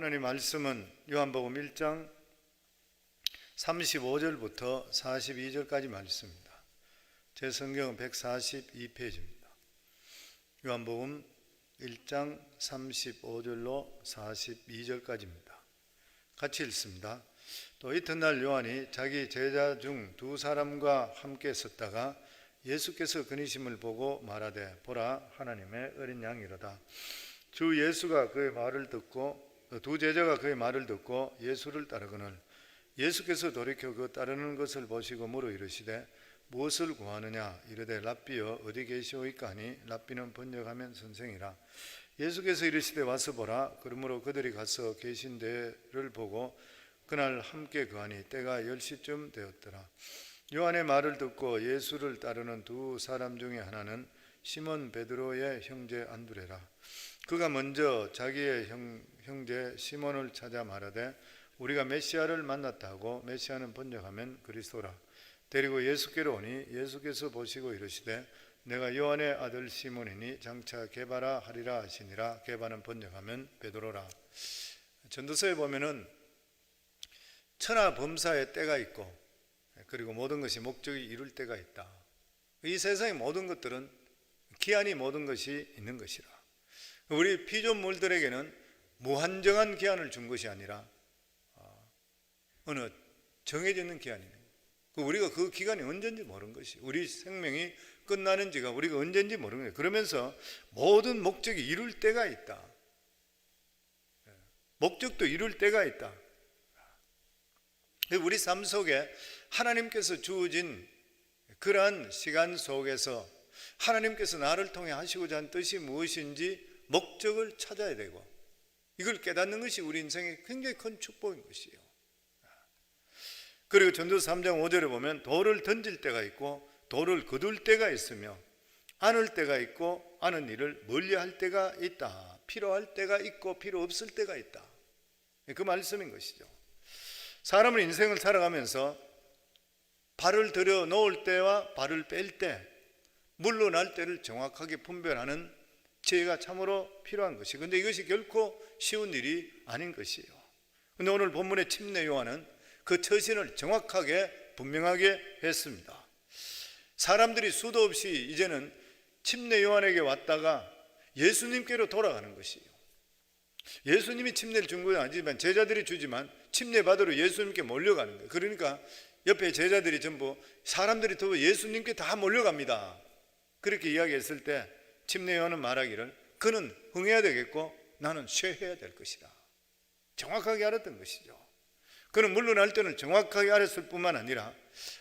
하나님 말씀은 요한복음 1장 35절부터 42절까지 말씀입니다. 제 성경은 142페이지입니다. 요한복음 1장 35절로 42절까지입니다. 같이 읽습니다. 또 이튿날 요한이 자기 제자 중 두 사람과 함께 섰다가 예수께서 그니심을 보고 말하되 보라 하나님의 어린 양이로다. 주 예수가 그의 말을 듣고 두 제자가 그의 말을 듣고 예수를 따르거늘 예수께서 돌이켜 그 따르는 것을 보시고 물어 이르시되 무엇을 구하느냐 이르되 랍비여 어디 계시오이까 하니 랍비는 번역하면 선생이라. 예수께서 이르시되 와서 보라. 그러므로 그들이 가서 계신 데를 보고 그날 함께 거하니 때가 10시쯤 되었더라. 요한의 말을 듣고 예수를 따르는 두 사람 중에 하나는 시몬 베드로의 형제 안드레라. 그가 먼저 자기의 형제 시몬을 찾아 말하되 우리가 메시아를 만났다 하고 메시아는 번역하면 그리스도라. 데리고 예수께로 오니 예수께서 보시고 이르시되 내가 요한의 아들 시몬이니 장차 게바라 하리라 하시니라. 게바는 번역하면 베드로라. 전도서에 보면은 천하범사의 때가 있고 그리고 모든 것이 목적이 이룰 때가 있다. 이 세상의 모든 것들은 기한이 모든 것이 있는 것이라. 우리 피조물들에게는 무한정한 기한을 준 것이 아니라 어느 정해져 있는 기한이 있는 거예요. 우리가 그 기간이 언제인지 모르는 것이, 우리 생명이 끝나는지가 우리가 언제인지 모르는 거예요. 그러면서 모든 목적이 이룰 때가 있다. 목적도 이룰 때가 있다. 우리 삶 속에 하나님께서 주어진 그러한 시간 속에서 하나님께서 나를 통해 하시고자 한 뜻이 무엇인지 목적을 찾아야 되고 이걸 깨닫는 것이 우리 인생의 굉장히 큰 축복인 것이에요. 그리고 전도서 3장 5절에 보면 돌을 던질 때가 있고 돌을 거둘 때가 있으며 안을 때가 있고 아는 일을 멀리할 때가 있다. 필요할 때가 있고 필요 없을 때가 있다. 그 말씀인 것이죠. 사람은 인생을 살아가면서 발을 들여 놓을 때와 발을 뺄 때, 물러날 때를 정확하게 분별하는 지혜가 참으로 필요한 것이. 그런데 이것이 결코 쉬운 일이 아닌 것이에요. 그런데 오늘 본문의 침례 요한은 그 처신을 정확하게 분명하게 했습니다. 사람들이 수도 없이 이제는 침례 요한에게 왔다가 예수님께로 돌아가는 것이에요. 예수님이 침례를 준 건 아니지만 제자들이 주지만 침례 받으러 예수님께 몰려가는 거예요. 그러니까 옆에 제자들이 전부 사람들이 더 예수님께 다 몰려갑니다. 그렇게 이야기했을 때 침례 요한은 말하기를 그는 흥해야 되겠고 나는 쇠해야 될 것이다. 정확하게 알았던 것이죠. 그는 물러날 때는 정확하게 알았을 뿐만 아니라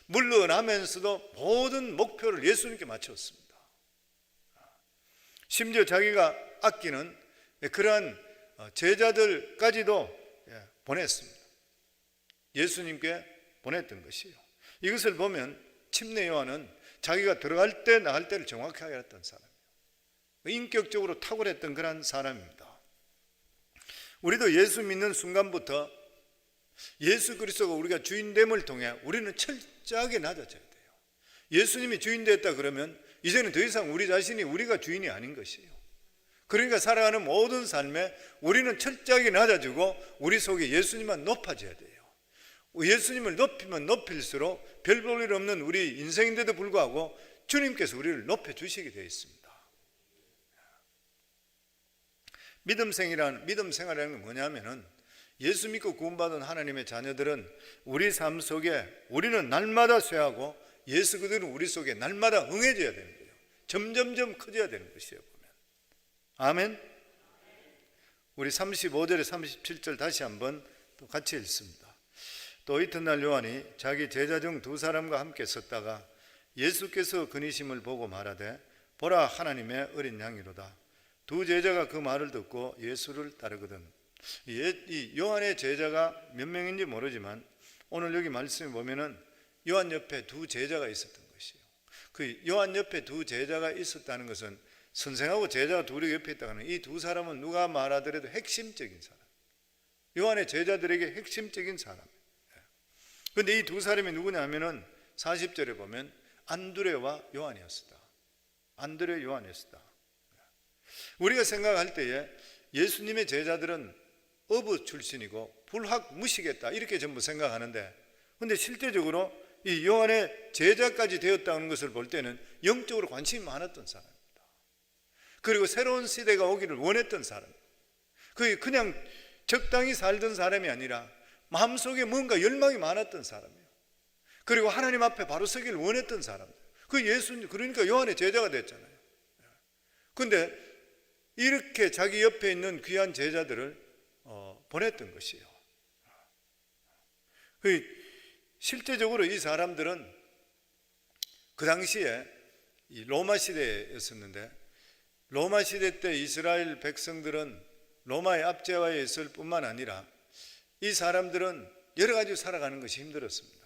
물러나면서도 모든 목표를 예수님께 맞췄습니다. 심지어 자기가 아끼는 그러한 제자들까지도 보냈습니다. 예수님께 보냈던 것이에요. 이것을 보면 침례 요한은 자기가 들어갈 때 나갈 때를 정확하게 알았던 사람이에요. 인격적으로 탁월했던 그런 사람입니다. 우리도 예수 믿는 순간부터 예수 그리스도가 우리가 주인됨을 통해 우리는 철저하게 낮아져야 돼요. 예수님이 주인 됐다 그러면 이제는 더 이상 우리 자신이 우리가 주인이 아닌 것이에요. 그러니까 살아가는 모든 삶에 우리는 철저하게 낮아지고 우리 속에 예수님만 높아져야 돼요. 예수님을 높이면 높일수록 별 볼 일 없는 우리 인생인데도 불구하고 주님께서 우리를 높여주시게 되어 있습니다. 믿음 생활이라는 건 뭐냐면은 예수 믿고 구원받은 하나님의 자녀들은 우리 삶 속에 우리는 날마다 쇠하고 예수 그들은 우리 속에 날마다 응해져야 되는 거예요. 점점점 커져야 되는 것이에요. 보면. 아멘. 우리 35절에 37절 다시 한번 또 같이 읽습니다. 또 이튿날 요한이 자기 제자 중 두 사람과 함께 섰다가 예수께서 그니심을 보고 말하되 보라 하나님의 어린 양이로다. 두 제자가 그 말을 듣고 예수를 따르거든. 이 요한의 제자가 몇 명인지 모르지만 오늘 여기 말씀에 보면은 요한 옆에 두 제자가 있었던 것이에요. 그 요한 옆에 두 제자가 있었다는 것은 선생하고 제자가 둘이 옆에 있다는 이 두 사람은 누가 말하더라도 핵심적인 사람, 요한의 제자들에게 핵심적인 사람. 그런데 이 두 사람이 누구냐 하면은 40절에 보면 안드레와 요한이었다. 안드레 요한이었다. 우리가 생각할 때에 예수님의 제자들은 어부 출신이고 불학무시겠다 이렇게 전부 생각하는데, 근데 실제적으로 이 요한의 제자까지 되었다는 것을 볼 때는 영적으로 관심이 많았던 사람입니다. 그리고 새로운 시대가 오기를 원했던 사람, 그냥 적당히 살던 사람이 아니라 마음속에 뭔가 열망이 많았던 사람이에요. 그리고 하나님 앞에 바로 서기를 원했던 사람, 예수님, 그러니까 요한의 제자가 됐잖아요. 그런데 이렇게 자기 옆에 있는 귀한 제자들을 보냈던 것이에요. 실제적으로 이 사람들은 그 당시에 이 로마 시대였었는데, 로마 시대 때 이스라엘 백성들은 로마의 압제하에 있을 뿐만 아니라 이 사람들은 여러 가지 살아가는 것이 힘들었습니다.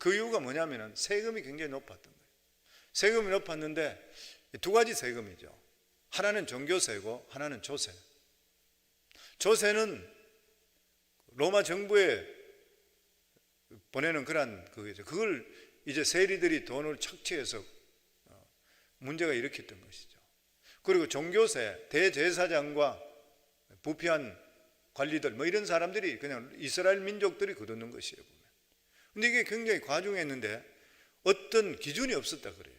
그 이유가 뭐냐면 세금이 굉장히 높았던 거예요. 세금이 높았는데 두 가지 세금이죠. 하나는 종교세고 하나는 조세. 조세는 로마 정부에 보내는 그런 그거죠. 그걸 이제 세리들이 돈을 착취해서 문제가 일으켰던 것이죠. 그리고 종교세, 대제사장과 부패한 관리들 뭐 이런 사람들이 그냥 이스라엘 민족들이 거두는 것이에요, 보면. 근데 이게 굉장히 과중했는데 어떤 기준이 없었다 그래요.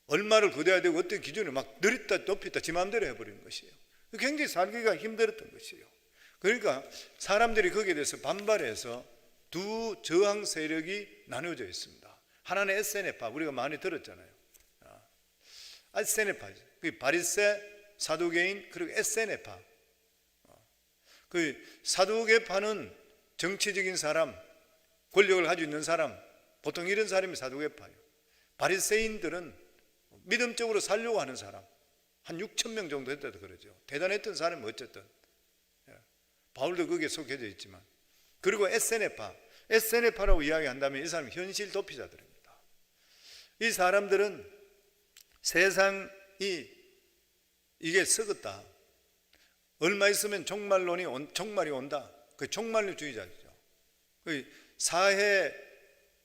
얼마를 거둬야 되고 어떤 기준을 막 늘렸다 높였다 지 마음대로 해버리는 것이에요. 굉장히 살기가 힘들었던 것이에요. 그러니까 사람들이 거기에 대해서 반발해서 두 저항 세력이 나누어져 있습니다. 하나는 에세네파, 우리가 많이 들었잖아요. 에세네파죠. 바리새, 사두개인, 그리고 에세네파. 사두개파는 정치적인 사람, 권력을 가지고 있는 사람, 보통 이런 사람이 사두개파예요. 바리새인들은 믿음적으로 살려고 하는 사람, 한 6천 명 정도 했다도 그러죠. 대단했던 사람이 어쨌든 바울도 거기에 속해져 있지만. 그리고 에세네파라고 이야기한다면 이 사람은 현실 도피자들입니다. 이 사람들은 세상이 이게 썩었다, 얼마 있으면 종말이 온다, 그 종말주의자죠. 사해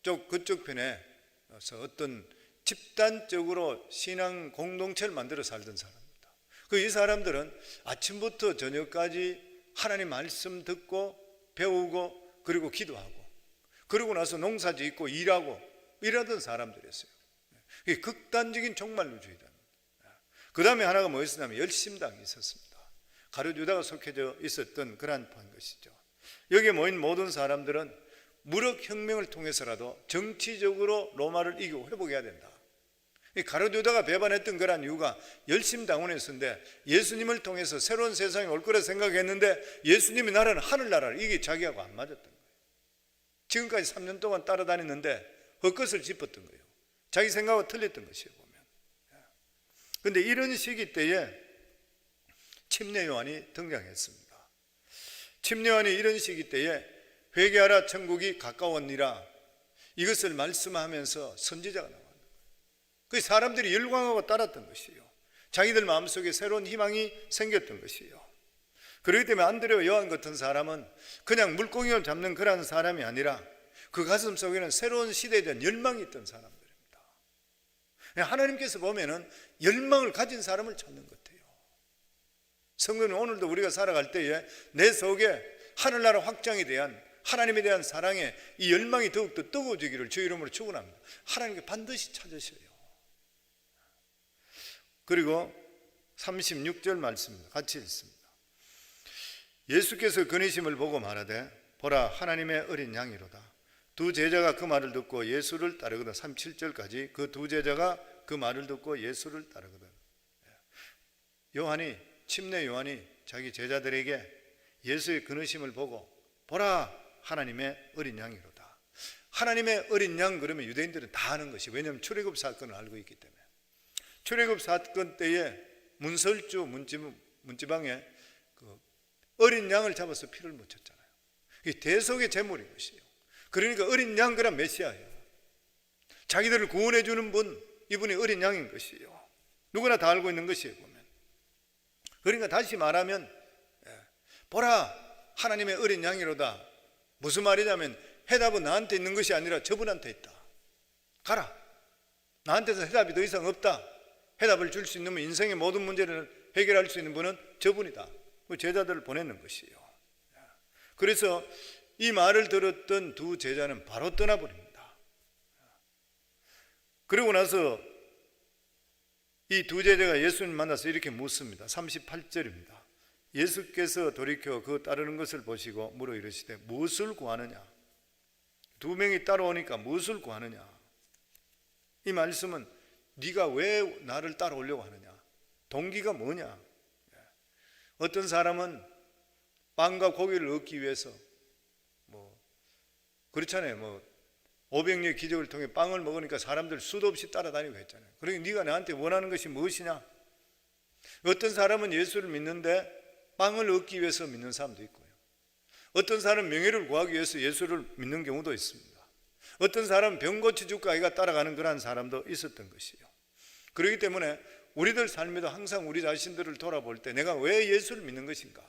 쪽 그쪽 편에서 어떤 집단적으로 신앙 공동체를 만들어 살던 사람입니다. 이 사람들은 아침부터 저녁까지 하나님 말씀 듣고 배우고 그리고 기도하고 그러고 나서 농사 짓고 일하고 이러던 사람들이었어요. 극단적인 종말주의다. 그 다음에 하나가 뭐였냐면 열심당이 있었습니다. 가룟 유다가 속해져 있었던 그러한 것이죠. 여기에 모인 모든 사람들은 무력혁명을 통해서라도 정치적으로 로마를 이기고 회복해야 된다. 가룟 유다가 배반했던 그러한 이유가 열심당원이었는데 예수님을 통해서 새로운 세상이 올 거라 생각했는데 예수님의 나라는 하늘나라를, 이게 자기하고 안 맞았던 거예요. 지금까지 3년 동안 따라다녔는데 헛것을 짚었던 거예요. 자기 생각과 틀렸던 것이에요, 보면. 그런데 이런 시기 때에 침례 요한이 등장했습니다. 침례 요한이 이런 시기 때에 회개하라 천국이 가까웠니라 이것을 말씀하면서 선지자가 나왔는 거예요. 그 사람들이 열광하고 따랐던 것이에요. 자기들 마음속에 새로운 희망이 생겼던 것이에요. 그렇기 때문에 안드레와 요한 같은 사람은 그냥 물고기를 잡는 그런 사람이 아니라 그 가슴 속에는 새로운 시대에 대한 열망이 있던 사람들입니다. 하나님께서 보면은 열망을 가진 사람을 찾는 것 같아요. 성도는 오늘도 우리가 살아갈 때에 내 속에 하늘나라 확장에 대한, 하나님에 대한 사랑에 이 열망이 더욱더 뜨거워지기를 주 이름으로 축원합니다. 하나님께 반드시 찾으셔요. 그리고 36절 말씀입니다. 같이 읽습니다. 예수께서 그니심을 보고 말하되 보라 하나님의 어린 양이로다. 두 제자가 그 말을 듣고 예수를 따르거든. 37절까지 그 두 제자가 그 말을 듣고 예수를 따르거든. 침례 요한이 자기 제자들에게 예수의 그니심을 보고 보라 하나님의 어린 양이로다. 하나님의 어린 양 그러면 유대인들은 다 아는 것이, 왜냐하면 출애굽 사건을 알고 있기 때문에. 출애굽 사건 때에 문설주 문지방에 그 어린 양을 잡아서 피를 묻혔잖아요. 이게 대속의 제물인 것이에요. 그러니까 어린 양 그란 메시아예요. 자기들을 구원해 주는 분, 이분이 어린 양인 것이에요. 누구나 다 알고 있는 것이에요, 보면. 그러니까 다시 말하면 보라 하나님의 어린 양이로다. 무슨 말이냐면 해답은 나한테 있는 것이 아니라 저분한테 있다. 가라. 나한테서 해답이 더 이상 없다. 해답을 줄 수 있는 분, 인생의 모든 문제를 해결할 수 있는 분은 저분이다. 제자들을 보냈는 것이에요. 그래서 이 말을 들었던 두 제자는 바로 떠나버립니다. 그러고 나서 이 두 제자가 예수님 만나서 이렇게 묻습니다. 38절입니다. 예수께서 돌이켜 그 따르는 것을 보시고 물어 이르시되 무엇을 구하느냐? 두 명이 따라오니까 무엇을 구하느냐? 이 말씀은 네가 왜 나를 따라오려고 하느냐? 동기가 뭐냐? 어떤 사람은 빵과 고기를 얻기 위해서 그렇잖아요. 500년 기적을 통해 빵을 먹으니까 사람들 수도 없이 따라다니고 했잖아요. 그러니까 네가 나한테 원하는 것이 무엇이냐? 어떤 사람은 예수를 믿는데 빵을 얻기 위해서 믿는 사람도 있고요. 어떤 사람은 명예를 구하기 위해서 예수를 믿는 경우도 있습니다. 어떤 사람은 병 고쳐줄까 아이가 따라가는 그런 사람도 있었던 것이에요. 그렇기 때문에 우리들 삶에도 항상 우리 자신들을 돌아볼 때 내가 왜 예수를 믿는 것인가?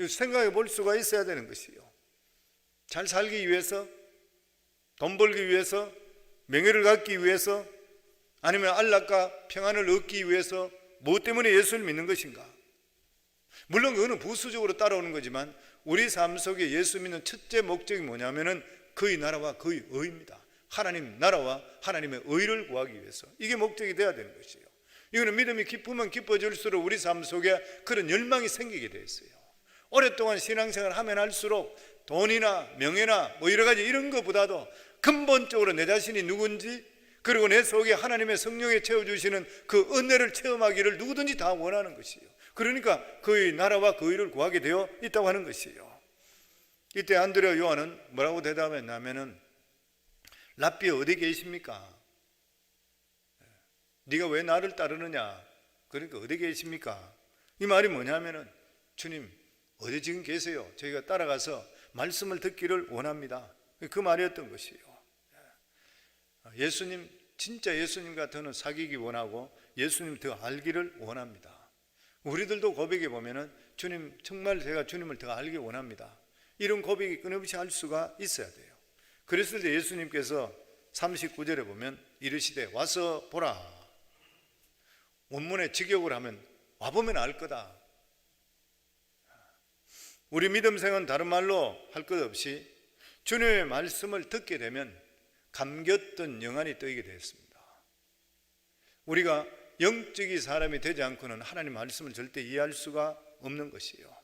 생각해 볼 수가 있어야 되는 것이에요. 잘 살기 위해서, 돈 벌기 위해서, 명예를 갖기 위해서, 아니면 안락과 평안을 얻기 위해서 무엇 때문에 예수를 믿는 것인가? 물론 그거는 부수적으로 따라오는 거지만 우리 삶 속에 예수 믿는 첫째 목적이 뭐냐면은 그의 나라와 그의 의입니다. 하나님 나라와 하나님의 의를 구하기 위해서. 이게 목적이 되어야 되는 것이에요. 이거는 믿음이 깊으면 깊어질수록 우리 삶 속에 그런 열망이 생기게 되어 있어요. 오랫동안 신앙생활을 하면 할수록 돈이나 명예나 여러 가지 이런 것보다도 근본적으로 내 자신이 누군지, 그리고 내 속에 하나님의 성령에 채워주시는 그 은혜를 체험하기를 누구든지 다 원하는 것이에요. 그러니까 그의 나라와 그 의를 구하게 되어 있다고 하는 것이에요. 이때 안드레와 요한은 뭐라고 대답했냐면은 랍비 어디 계십니까? 네가 왜 나를 따르느냐? 그러니까 어디 계십니까? 이 말이 뭐냐면은 주님 어디 지금 계세요? 저희가 따라가서 말씀을 듣기를 원합니다. 그 말이었던 것이에요. 예수님, 진짜 예수님과 더는 사귀기 원하고 예수님 더 알기를 원합니다. 우리들도 고백해 보면은 주님 정말 제가 주님을 더 알기 원합니다. 이런 고백이 끊임없이 할 수가 있어야 돼요. 그랬을 때 예수님께서 39절에 보면 이르시되 와서 보라. 원문에 직역을 하면 와보면 알 거다. 우리 믿음 생활은 다른 말로 할 것 없이 주님의 말씀을 듣게 되면 감겼던 영안이 떠이게 되었습니다. 우리가 영적인 사람이 되지 않고는 하나님 말씀을 절대 이해할 수가 없는 것이에요.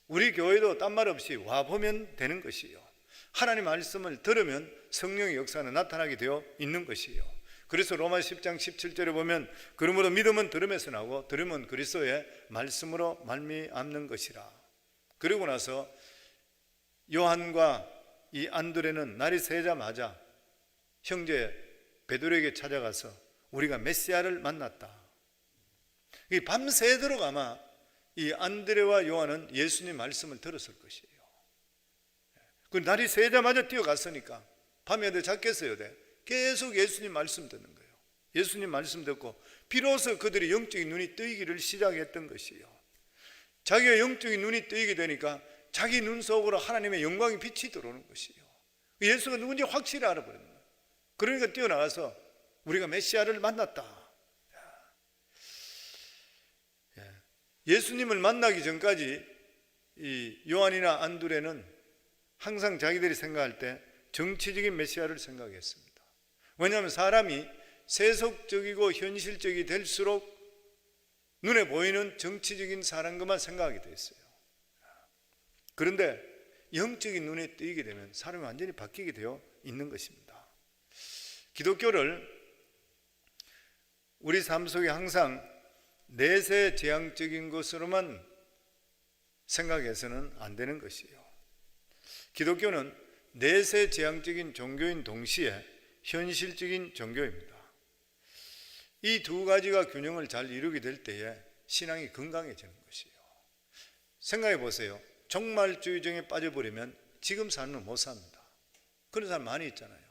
우리 교회도 딴 말 없이 와보면 되는 것이에요. 하나님 말씀을 들으면 성령의 역사는 나타나게 되어 있는 것이에요. 그래서 로마 10장 17절에 보면 그러므로 믿음은 들음에서 나고 들음은 그리스도의 말씀으로 말미암는 것이라. 그리고 나서 요한과 이 안드레는 날이 새자마자 형제 베드로에게 찾아가서 우리가 메시아를 만났다. 이 밤새도록 아마 이 안드레와 요한은 예수님 말씀을 들었을 것이에요. 그 날이 새자마자 뛰어갔으니까 밤에 어디 잤겠어요? 계속 예수님 말씀 듣는 거예요. 예수님 말씀 듣고 비로소 그들이 영적인 눈이 뜨이기를 시작했던 것이에요. 자기가 영적인 눈이 뜨이게 되니까 자기 눈 속으로 하나님의 영광의 빛이 들어오는 것이에요. 예수가 누군지 확실히 알아버리는 거예요. 그러니까 뛰어나가서 우리가 메시아를 만났다. 예수님을 만나기 전까지 이 요한이나 안드레는 항상 자기들이 생각할 때 정치적인 메시아를 생각했습니다. 왜냐하면 사람이 세속적이고 현실적이 될수록 눈에 보이는 정치적인 사람것만 생각하게 돼 있어요. 그런데 영적인 눈에 뜨이게 되면 사람이 완전히 바뀌게 되어 있는 것입니다. 기독교를 우리 삶 속에 항상 내세 제한적인 것으로만 생각해서는 안 되는 것이에요. 기독교는 내세 제한적인 종교인 동시에 현실적인 종교입니다. 이 두 가지가 균형을 잘 이루게 될 때에 신앙이 건강해지는 것이에요. 생각해 보세요. 종말주의정에 빠져버리면 지금 삶은 못 삽니다. 그런 사람 많이 있잖아요.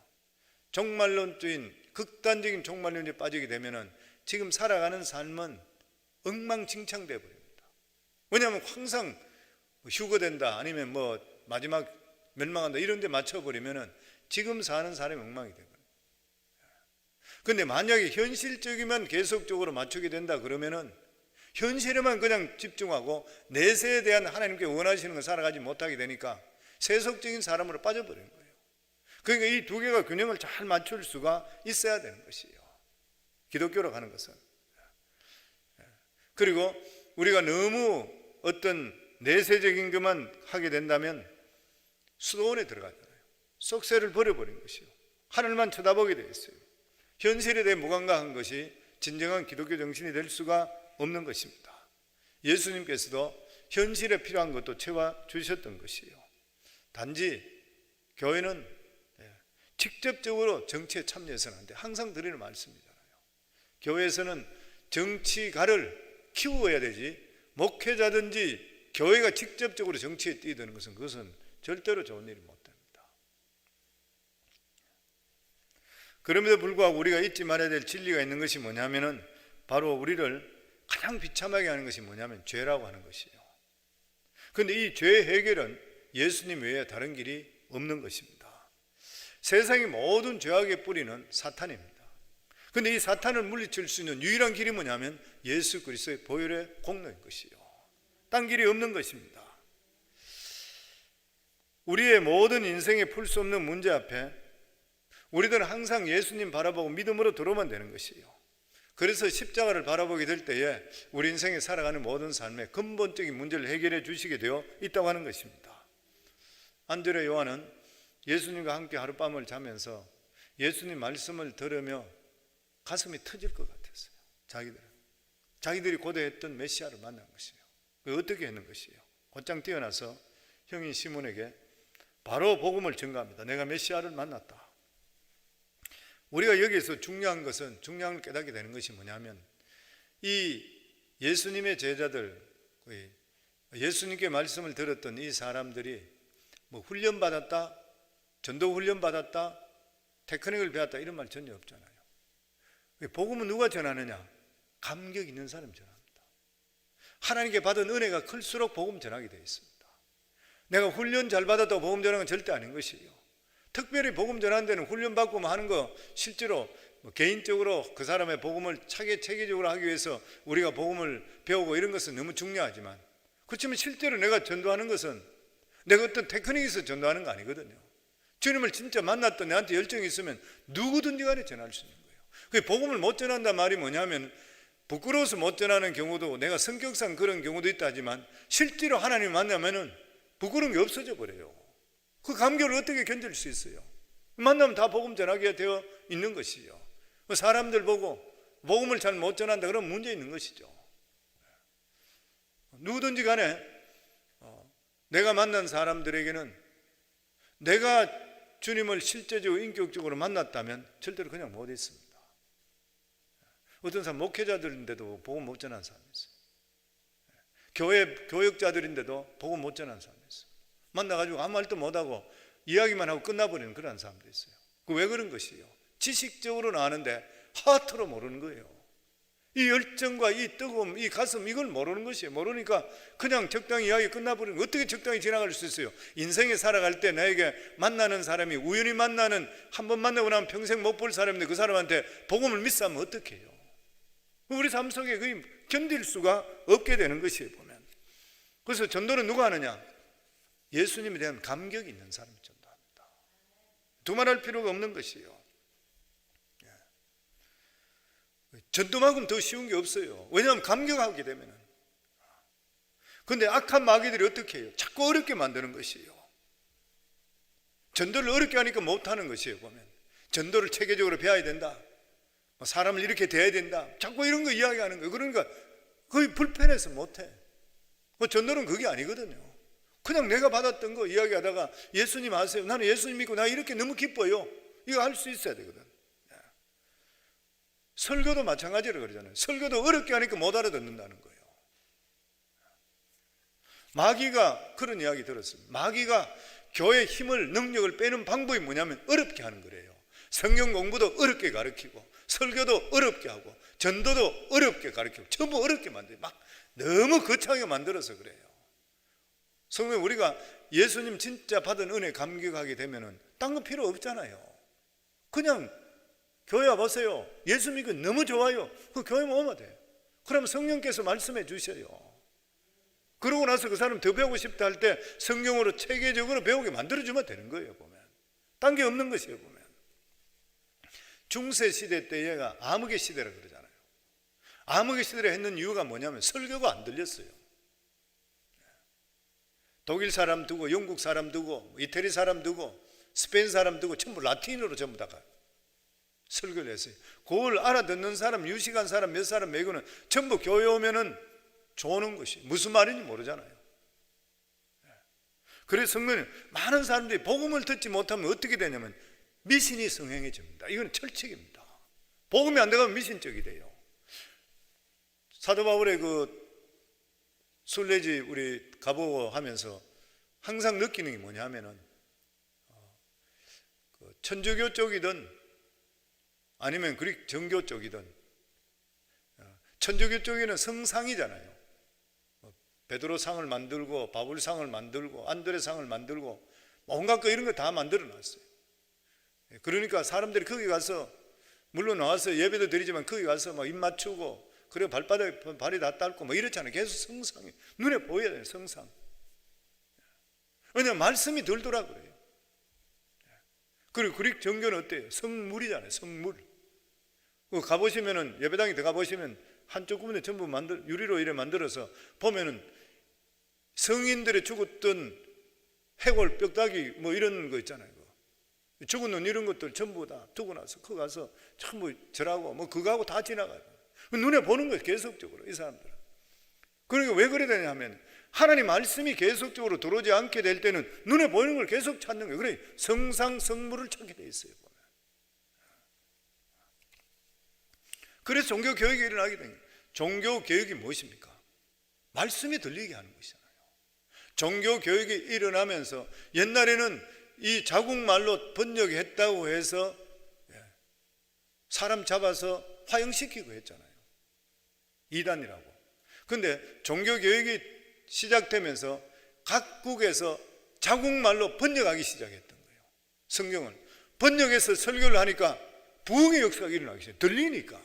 종말론주의인 극단적인 종말론에 빠지게 되면 지금 살아가는 삶은 엉망진창되어 버립니다. 왜냐하면 항상 휴거된다 아니면 마지막 멸망한다 이런 데 맞춰버리면 지금 사는 사람이 엉망이 되거든요. 그런데 만약에 현실적이면 계속적으로 맞추게 된다 그러면은 현실에만 그냥 집중하고 내세에 대한 하나님께 원하시는 걸 살아가지 못하게 되니까 세속적인 사람으로 빠져버리는 거예요. 그러니까 이 두 개가 균형을 잘 맞출 수가 있어야 되는 것이에요. 기독교로 가는 것은. 그리고 우리가 너무 어떤 내세적인 것만 하게 된다면 수도원에 들어가잖아요. 속세를 버려버린 것이요. 하늘만 쳐다보게 되어 있어요. 현실에 대해 무감각한 것이 진정한 기독교 정신이 될 수가 없는 것입니다. 예수님께서도 현실에 필요한 것도 채워주셨던 것이에요. 단지 교회는 직접적으로 정치에 참여해서는 안 돼. 항상 드리는 말씀이잖아요. 교회에서는 정치가를 키워야 되지, 목회자든지 교회가 직접적으로 정치에 뛰어드는 것은 그것은 절대로 좋은 일이 못 됩니다. 그럼에도 불구하고 우리가 잊지 말아야 될 진리가 있는 것이 뭐냐면은 바로 우리를 가장 비참하게 하는 것이 뭐냐면 죄라고 하는 것이에요. 그런데 이 죄 해결은 예수님 외에 다른 길이 없는 것입니다. 세상의 모든 죄악의 뿌리는 사탄입니다. 그런데 이 사탄을 물리칠 수 있는 유일한 길이 뭐냐면 예수 그리스도의 보혈의 공로인 것이요. 딴 길이 없는 것입니다. 우리의 모든 인생에 풀 수 없는 문제 앞에 우리들은 항상 예수님 바라보고 믿음으로 들어오면 되는 것이에요. 그래서 십자가를 바라보게 될 때에 우리 인생에 살아가는 모든 삶의 근본적인 문제를 해결해 주시게 되어 있다고 하는 것입니다. 안드레 요한은 예수님과 함께 하룻밤을 자면서 예수님 말씀을 들으며 가슴이 터질 것 같았어요. 자기들이 고대했던 메시아를 만난 것이에요. 어떻게 했는 것이에요? 곧장 뛰어나서 형인 시몬에게 바로 복음을 전가합니다. 내가 메시아를 만났다. 우리가 여기에서 중요한 것은, 중요한 걸 깨닫게 되는 것이 뭐냐면 이 예수님의 제자들, 예수님께 말씀을 들었던 이 사람들이 뭐 훈련받았다, 전도 훈련받았다, 테크닉을 배웠다 이런 말 전혀 없잖아요. 복음은 누가 전하느냐? 감격 있는 사람이 전합니다. 하나님께 받은 은혜가 클수록 복음 전하게 되어 있습니다. 내가 훈련 잘 받았다고 복음 전하는 건 절대 아닌 것이에요. 특별히 복음 전하는 데는 훈련받고 하는 거 실제로 개인적으로 그 사람의 복음을 체계적으로 하기 위해서 우리가 복음을 배우고 이런 것은 너무 중요하지만, 그렇지만 실제로 내가 전도하는 것은 내가 어떤 테크닉이 있어서 전도하는 거 아니거든요. 주님을 진짜 만났던 내한테 열정이 있으면 누구든지 간에 전할 수 있는 거예요. 그 복음을 못 전한다는 말이 뭐냐면 부끄러워서 못 전하는 경우도, 내가 성격상 그런 경우도 있다 하지만 실제로 하나님 만나면은 부끄러운 게 없어져 버려요. 그 감격을 어떻게 견딜 수 있어요? 만나면 다 복음 전하게 되어 있는 것이요. 사람들 보고 복음을 잘 못 전한다 그러면 문제 있는 것이죠. 누구든지 간에 내가 만난 사람들에게는 내가 주님을 실제적으로 인격적으로 만났다면 절대로 그냥 못 있습니다. 어떤 사람 목회자들인데도 복음 못 전한 사람이 있어요. 교회 교역자들인데도 복음 못 전한 사람이 있어요. 만나가지고 아무 말도 못하고 이야기만 하고 끝나버리는 그런 사람도 있어요. 왜 그런 것이에요? 지식적으로는 아는데 하트로 모르는 거예요. 이 열정과 이 뜨거움, 이 가슴, 이걸 모르는 것이에요. 모르니까 그냥 적당히 이야기 끝나버리는 거예요. 어떻게 적당히 지나갈 수 있어요? 인생에 살아갈 때 나에게 만나는 사람이, 우연히 만나는, 한 번 만나고 나면 평생 못 볼 사람인데 그 사람한테 복음을 믿으면 어떻게 해요? 우리 삶 속에 거의 견딜 수가 없게 되는 것이에요, 보면. 그래서 전도는 누가 하느냐? 예수님에 대한 감격이 있는 사람이 전도합니다. 두말할 필요가 없는 것이에요. 전도만큼 더 쉬운 게 없어요. 왜냐하면 감격하게 되면은. 그런데 악한 마귀들이 어떻게 해요? 자꾸 어렵게 만드는 것이에요. 전도를 어렵게 하니까 못하는 것이에요, 보면. 전도를 체계적으로 배워야 된다, 사람을 이렇게 대해야 된다, 자꾸 이런 거 이야기하는 거예요. 그러니까 거의 불편해서 못해. 전도는 그게 아니거든요. 그냥 내가 받았던 거 이야기하다가 예수님 아세요? 나는 예수님 믿고 나 이렇게 너무 기뻐요. 이거 할 수 있어야 되거든. 설교도 마찬가지로 그러잖아요. 설교도 어렵게 하니까 못 알아듣는다는 거예요. 마귀가 그런 이야기 들었습니다. 마귀가 교회의 힘을, 능력을 빼는 방법이 뭐냐면 어렵게 하는 거래요. 성경 공부도 어렵게 가르치고, 설교도 어렵게 하고, 전도도 어렵게 가르치고, 전부 어렵게 만들어요. 막 너무 거창하게 만들어서 그래요. 성경, 우리가 예수님 진짜 받은 은혜 감격하게 되면은 딴 거 필요 없잖아요. 그냥 교회 와보세요. 예수 믿고 너무 좋아요. 그 교회만 오면 돼. 그럼 성령께서 말씀해 주셔요. 그러고 나서 그 사람 더 배우고 싶다 할 때 성경으로 체계적으로 배우게 만들어주면 되는 거예요. 보면 딴 게 없는 것이에요. 보면 중세 시대 때가 암흑의 시대라 그러잖아요. 암흑의 시대를 했는 이유가 뭐냐면 설교가 안 들렸어요. 독일 사람 두고 영국 사람 두고 이태리 사람 두고 스페인 사람 두고 전부 라틴어로 전부 다 설교를 했어요. 그걸 알아듣는 사람, 유식한 사람 몇 사람 매고는 전부 교회 오면은 조는 것이 무슨 말인지 모르잖아요. 그래서 성도는 많은 사람들이 복음을 듣지 못하면 어떻게 되냐면 미신이 성행해집니다. 이건 철칙입니다. 복음이 안 되면 미신적이 돼요. 사도 바울의 그 순례지 우리 가보고 하면서 항상 느끼는 게 뭐냐면은 천주교 쪽이든 아니면 그리스 정교 쪽이든 천주교 쪽에는 성상이잖아요. 베드로상을 만들고 바울상을 만들고 안드레상을 만들고 온갖 거 이런 거 다 만들어 놨어요. 그러니까 사람들이 거기 가서 물론 나와서 예배도 드리지만 거기 가서 막 입 맞추고 그리고 발바닥에 발이 다 닳고 뭐 이렇잖아요. 계속 성상이 눈에 보여야 돼요. 성상. 왜냐하면 말씀이 들더라 그래요. 그리고 그리스 정교는 어때요? 성물이잖아요. 성물. 가보시면은 예배당에 들어가보시면 한쪽 구멍에 전부 유리로 이래 만들어서 보면은 성인들의 죽었던 해골 뼈다귀 뭐 이런 거 있잖아요. 죽은 눈 이런 것들 전부 다 두고 나서 거기 가서 전부 절하고 뭐 그거하고 다 지나가요. 눈에 보는 거예요. 계속적으로 이 사람들은. 그러니까 왜 그래야 되냐 하면 하나님 말씀이 계속적으로 들어오지 않게 될 때는 눈에 보이는 걸 계속 찾는 거예요. 그래 성상 성물을 찾게 돼 있어요. 보면. 그래서 종교 교육이 일어나게 된 거예요. 종교 교육이 무엇입니까? 말씀이 들리게 하는 것이잖아요. 종교 교육이 일어나면서 옛날에는 이 자국말로 번역했다고 해서 사람 잡아서 화형시키고 했잖아요. 이단이라고. 근데 종교 교육이 시작되면서 각국에서 자국말로 번역하기 시작했던 거예요. 성경을 번역해서 설교를 하니까 부흥의 역사가 일어나기 시작해요. 들리니까.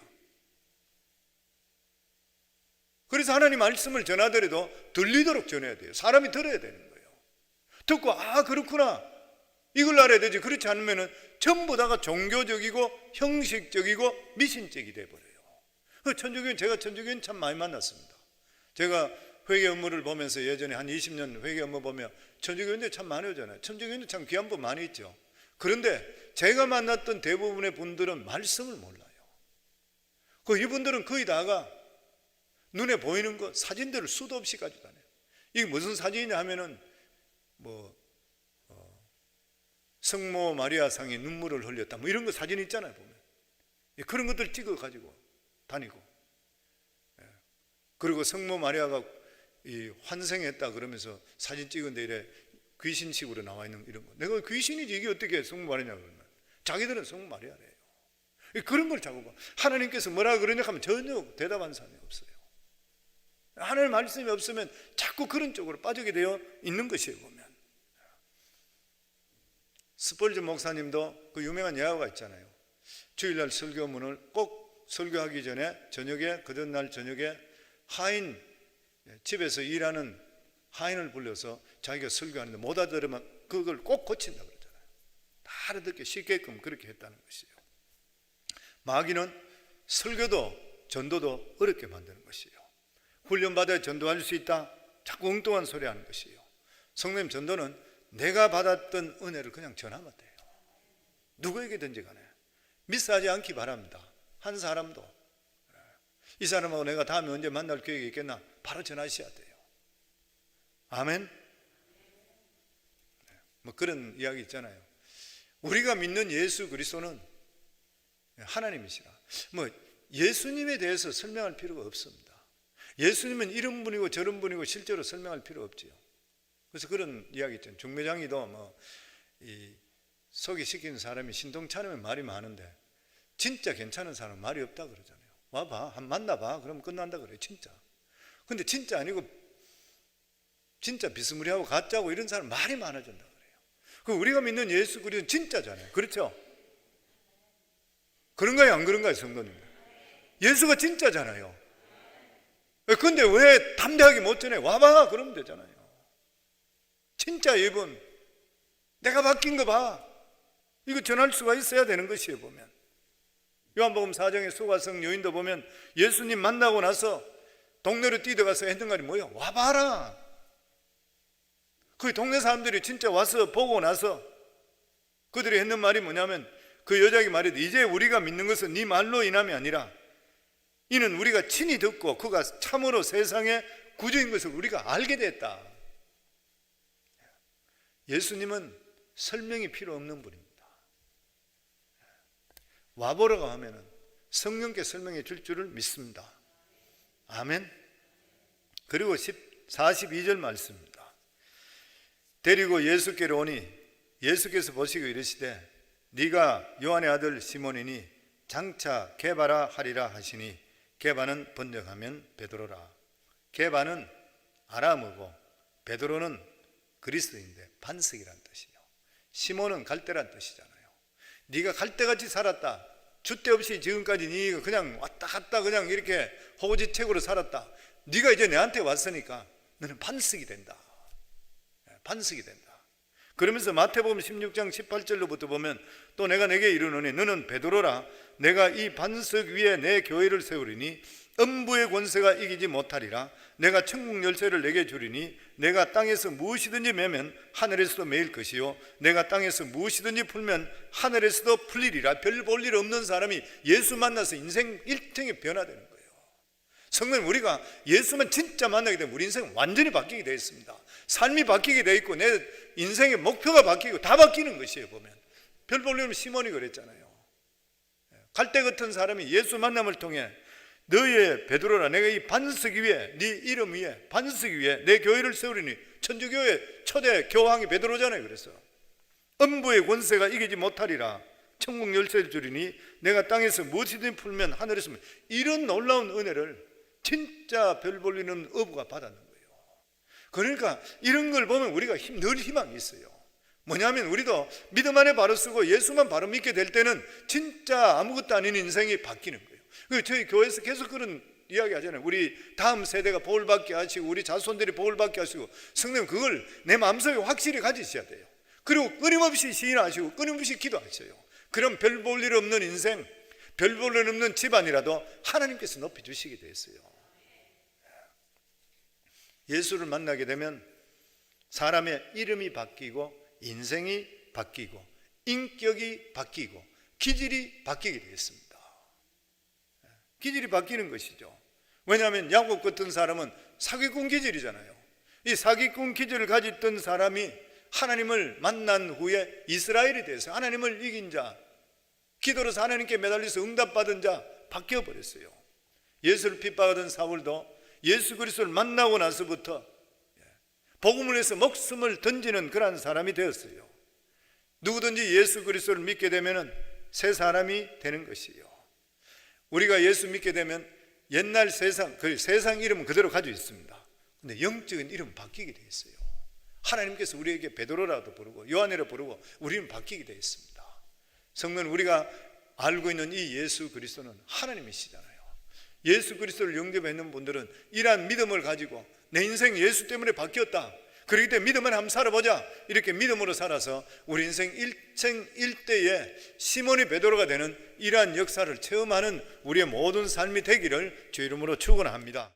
그래서 하나님 말씀을 전하더라도 들리도록 전해야 돼요. 사람이 들어야 되는 거예요. 듣고 아 그렇구나 이걸 알아야 되지. 그렇지 않으면 전부 다가 종교적이고 형식적이고 미신적이 돼버려요. 천주교인 제가 천주교인 참 많이 만났습니다. 제가 회계 업무를 보면서 예전에 한 20년 회계 업무 보면 천주교인들 참 많이 오잖아요. 천주교인들 참 귀한 분 많이 있죠. 그런데 제가 만났던 대부분의 분들은 말씀을 몰라요. 이분들은 거의 다가 눈에 보이는 거 사진들을 수도 없이 가지고 다녀요. 이게 무슨 사진이냐 하면은 성모 마리아 상이 눈물을 흘렸다 뭐 이런 거 사진 있잖아요. 보면 그런 것들 찍어 가지고 다니고 그리고 성모 마리아가 환생했다 그러면서 사진 찍은데 이래 귀신식으로 나와 있는 이런 거. 내가 귀신이지 이게 어떻게 성모 마리아냐 그러면 자기들은 성모 마리아래요. 그런 걸 자꾸 봐. 하나님께서 뭐라 그러냐 하면 전혀 대답하는 사람이 없어요. 하나님 말씀이 없으면 자꾸 그런 쪽으로 빠지게 되어 있는 것이에요. 보면 스펄전 목사님도 그 유명한 예화가 있잖아요. 주일날 설교문을 꼭 설교하기 전에 저녁에 그전 날 저녁에 하인 집에서 일하는 하인을 불러서 자기가 설교하는데 못 알아들으면 그걸 꼭 고친다 그러잖아요. 다 알아듣게 쉽게끔 그렇게 했다는 것이에요. 마귀는 설교도 전도도 어렵게 만드는 것이에요. 훈련받아야 전도할 수 있다. 자꾸 엉뚱한 소리 하는 것이에요. 성령 전도는 내가 받았던 은혜를 그냥 전하면 돼요. 누구에게든지 간에 미스하지 않기 바랍니다. 한 사람도 이 사람하고 내가 다음에 언제 만날 계획이 있겠나 바로 전하셔야 돼요. 아멘. 뭐 그런 이야기 있잖아요. 우리가 믿는 예수 그리스도는 하나님이시라. 뭐 예수님에 대해서 설명할 필요가 없습니다. 예수님은 이런 분이고 저런 분이고 실제로 설명할 필요 없지요. 그래서 그런 이야기 있잖아요. 중매장이도 소개시키는 사람이 신통찮으면 말이 많은데 진짜 괜찮은 사람은 말이 없다 그러잖아요. 와봐, 한 만나봐. 그러면 끝난다 그래요. 진짜. 근데 진짜 아니고 진짜 비스무리하고 가짜고 이런 사람 말이 많아진다 그래요. 우리가 믿는 예수 그리스도는 진짜잖아요. 그렇죠? 그런가요? 안 그런가요? 성도님? 예수가 진짜잖아요. 근데 왜 담대하게 못 전해? 와봐 그러면 되잖아요. 진짜 이분 내가 바뀐 거 봐. 이거 전할 수가 있어야 되는 것이에요. 보면 요한복음 4장의 소가성 여인도 보면 예수님 만나고 나서 동네로 뛰어가서 했던 말이 뭐예요? 와봐라. 그 동네 사람들이 진짜 와서 보고 나서 그들이 했는 말이 뭐냐면, 그 여자에게 말해도 이제 우리가 믿는 것은 네 말로 인함이 아니라 이는 우리가 친히 듣고 그가 참으로 세상의 구주인 것을 우리가 알게 됐다. 예수님은 설명이 필요 없는 분입니다. 와보라고 하면은 성령께 설명해 줄 줄을 믿습니다. 아멘. 그리고 42절 말씀입니다. 데리고 예수께로 오니 예수께서 보시고 이르시되 네가 요한의 아들 시몬이니 장차 게바라 하리라 하시니, 게바는 번역하면 베드로라. 게바는 아람어고 베드로는 그리스도인데 반석이란 뜻이에요. 시몬은 갈대란 뜻이잖아요. 네가 갈대같이 살았다. 줏대 없이 지금까지 네가 그냥 왔다 갔다 그냥 이렇게 허우지책으로 살았다. 네가 이제 내한테 왔으니까 너는 반석이 된다. 반석이 된다. 그러면서 마태복음 16장 18절로부터 보면 또 내가 내게 이르노니 너는 베드로라. 내가 이 반석 위에 내 교회를 세우리니 음부의 권세가 이기지 못하리라. 내가 천국 열쇠를 내게 주리니 내가 땅에서 무엇이든지 매면 하늘에서도 매일 것이요 내가 땅에서 무엇이든지 풀면 하늘에서도 풀리리라. 별 볼 일 없는 사람이 예수 만나서 인생 일등에 변화되는 거예요. 성도님, 우리가 예수만 진짜 만나게 되면 우리 인생은 완전히 바뀌게 되어 있습니다. 삶이 바뀌게 되어 있고 내 인생의 목표가 바뀌고 다 바뀌는 것이에요. 보면 별 볼 일 없는 시몬이 그랬잖아요. 갈대 같은 사람이 예수 만남을 통해 너의 베드로라. 내가 이 반석 위에 네 이름 위에 반석 위에 내 교회를 세우리니, 천주교의 초대 교황이 베드로잖아요. 그래서 음부의 권세가 이기지 못하리라. 천국 열쇠를 주리니 내가 땅에서 무엇이든 풀면 하늘에서, 이런 놀라운 은혜를 진짜 별 볼 일 없는 어부가 받았는 거예요. 그러니까 이런 걸 보면 우리가 늘 희망이 있어요. 뭐냐면 우리도 믿음 안에 바로 쓰고 예수만 바로 믿게 될 때는 진짜 아무것도 아닌 인생이 바뀌는 거예요. 저희 교회에서 계속 그런 이야기 하잖아요. 우리 다음 세대가 복을 받게 하시고 우리 자손들이 복을 받게 하시고, 성도님 그걸 내 마음속에 확실히 가지셔야 돼요. 그리고 끊임없이 시인하시고 끊임없이 기도하셔요. 그럼 별 볼 일 없는 인생, 별 볼 일 없는 집안이라도 하나님께서 높여주시게 되었어요. 예수를 만나게 되면 사람의 이름이 바뀌고 인생이 바뀌고 인격이 바뀌고 기질이 바뀌게 되었습니다. 기질이 바뀌는 것이죠. 왜냐하면 야곱 같은 사람은 사기꾼 기질이잖아요. 이 사기꾼 기질을 가졌던 사람이 하나님을 만난 후에 이스라엘이 돼서 하나님을 이긴 자, 기도로서 하나님께 매달려서 응답받은 자 바뀌어버렸어요. 예수를 핍박하던 사울도 예수 그리스도를 만나고 나서부터 복음을 위해서 목숨을 던지는 그런 사람이 되었어요. 누구든지 예수 그리스도를 믿게 되면 새 사람이 되는 것이에요. 우리가 예수 믿게 되면 옛날 세상, 그 세상 이름은 그대로 가지고 있습니다. 근데 영적인 이름은 바뀌게 되어 있어요. 하나님께서 우리에게 베드로라도 부르고 요한이라 부르고 우리는 바뀌게 되어 있습니다. 성도는 우리가 알고 있는 이 예수 그리스도는 하나님이시잖아요. 예수 그리스도를 영접했는 분들은 이러한 믿음을 가지고 내 인생 예수 때문에 바뀌었다, 그렇기 때문에 믿음을 한번 살아보자, 이렇게 믿음으로 살아서 우리 인생 일생 일대에 시몬이 베드로가 되는 이러한 역사를 체험하는 우리의 모든 삶이 되기를 주의 이름으로 축원합니다.